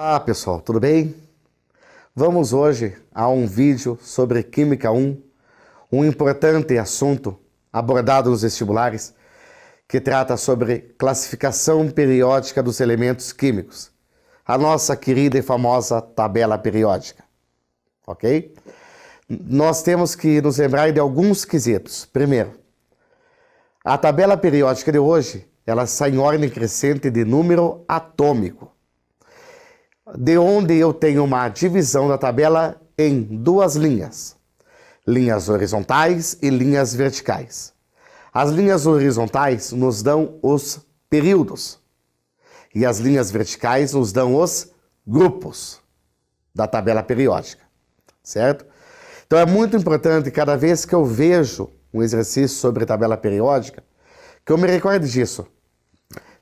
Olá pessoal, tudo bem? Vamos hoje a um vídeo sobre Química 1, um importante assunto abordado nos vestibulares, que trata sobre classificação periódica dos elementos químicos, a nossa querida e famosa tabela periódica, ok? Nós temos que nos lembrar de alguns quesitos. Primeiro, a tabela periódica de hoje, ela está em ordem crescente de número atômico, de onde eu tenho uma divisão da tabela em duas linhas, linhas horizontais e linhas verticais. As linhas horizontais nos dão os períodos e as linhas verticais nos dão os grupos da tabela periódica, certo? Então é muito importante, cada vez que eu vejo um exercício sobre tabela periódica, que eu me recorde disso.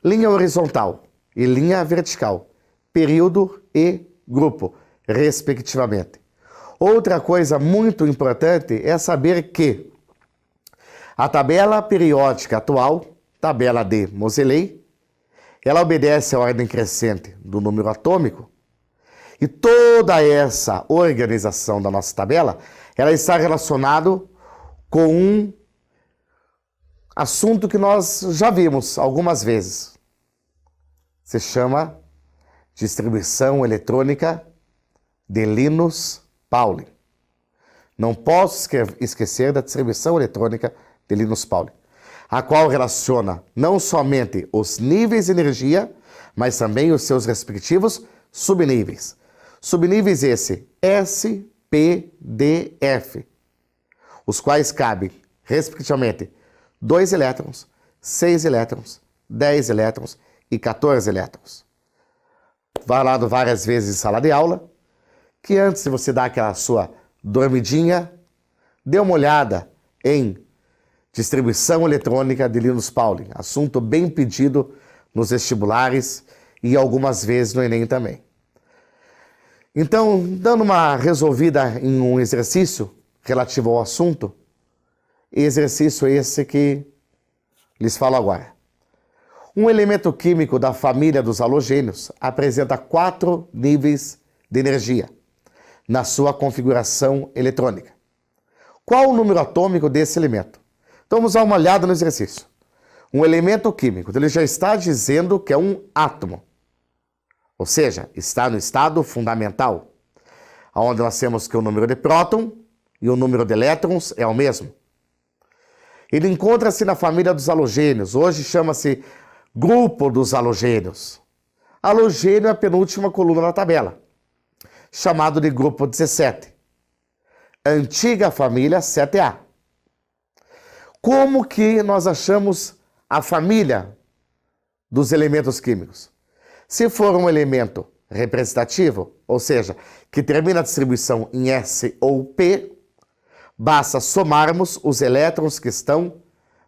Linha horizontal e linha vertical, período e grupo, respectivamente. Outra coisa muito importante é saber que a tabela periódica atual, tabela de Moseley, ela obedece à ordem crescente do número atômico, e toda essa organização da nossa tabela, ela está relacionada com um assunto que nós já vimos algumas vezes. Se chama distribuição eletrônica de Linus Pauling. Não posso esquecer da distribuição eletrônica de Linus Pauling, a qual relaciona não somente os níveis de energia, mas também os seus respectivos subníveis. Subníveis esse S, P, D, F, os quais cabem, respectivamente, 2 elétrons, 6 elétrons, 10 elétrons e 14 elétrons. Falado várias vezes em sala de aula, que antes de você dar aquela sua dormidinha, dê uma olhada em distribuição eletrônica de Linus Pauling, assunto bem pedido nos vestibulares e algumas vezes no Enem também. Então, dando uma resolvida em um exercício relativo ao assunto, exercício esse que lhes falo agora. Um elemento químico da família dos halogênios apresenta 4 níveis de energia na sua configuração eletrônica. Qual o número atômico desse elemento? Então vamos dar uma olhada no exercício. Um elemento químico, ele já está dizendo que é um átomo, ou seja, está no estado fundamental, onde nós temos que o número de próton e o número de elétrons é o mesmo. Ele encontra-se na família dos halogênios, hoje chama-se grupo dos halogênios. Halogênio é a penúltima coluna da tabela, chamado de grupo 17. Antiga família 7A. Como que nós achamos a família dos elementos químicos? Se for um elemento representativo, ou seja, que termina a distribuição em S ou P, basta somarmos os elétrons que estão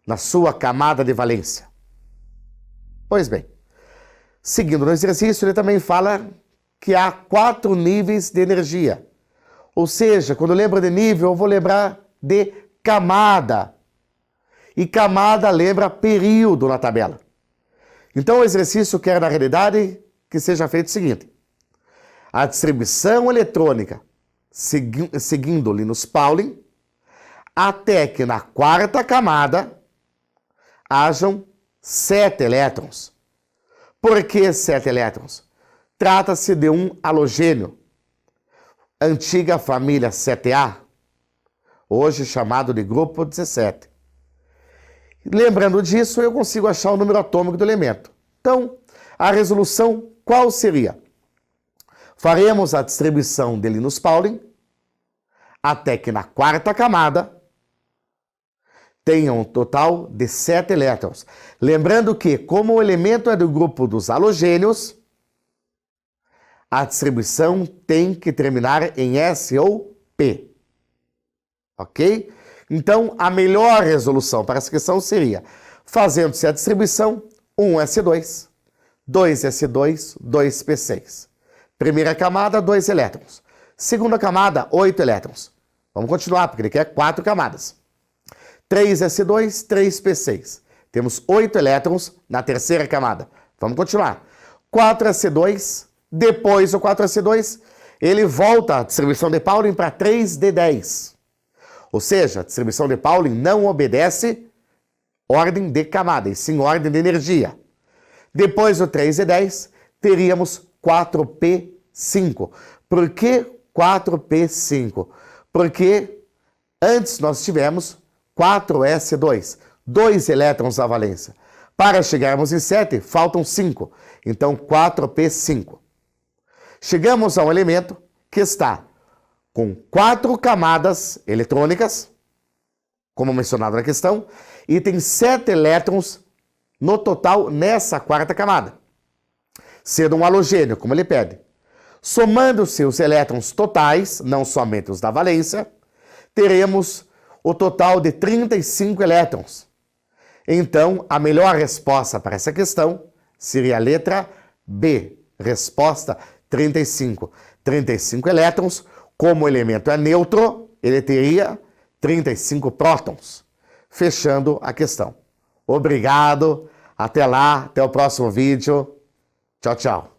na sua camada de valência. Pois bem, seguindo no exercício, ele também fala que há 4 níveis de energia. Ou seja, quando eu lembro de nível, eu vou lembrar de camada. E camada lembra período na tabela. Então o exercício quer, na realidade, que seja feito o seguinte. A distribuição eletrônica, seguindo Linus Pauling, até que na 4ª camada hajam 7 elétrons. Por que 7 elétrons? Trata-se de um halogênio, antiga família 7A, hoje chamado de grupo 17. Lembrando disso, eu consigo achar o número atômico do elemento. Então, a resolução qual seria? Faremos a distribuição de Linus Pauling até que na 4ª camada tenha um total de 7 elétrons. Lembrando que, como o elemento é do grupo dos halogênios, a distribuição tem que terminar em S ou P. Ok? Então, a melhor resolução para essa questão seria, fazendo-se a distribuição, 1s2, 2s2, 2p6. Primeira camada, 2 elétrons. Segunda camada, 8 elétrons. Vamos continuar, porque ele quer 4 camadas. 3s2, 3p6. Temos 8 elétrons na terceira camada. Vamos continuar. 4s2, Depois do 4s2, ele volta a distribuição de Pauling para 3d10. Ou seja, a distribuição de Pauling não obedece ordem de camada, e sim ordem de energia. Depois do 3d10, teríamos 4p5. Por que 4p5? Porque antes nós tivemos 4s2, 2 elétrons da valência. Para chegarmos em 7, faltam 5. Então, 4p5. Chegamos a um elemento que está com 4 camadas eletrônicas, como mencionado na questão, e tem 7 elétrons no total nessa quarta camada, sendo um halogênio, como ele pede. Somando-se os elétrons totais, não somente os da valência, teremos o total de 35 elétrons. Então, a melhor resposta para essa questão seria a letra B. Resposta 35. 35 elétrons. Como o elemento é neutro, ele teria 35 prótons. Fechando a questão. Obrigado. Até lá. Até o próximo vídeo. Tchau, tchau.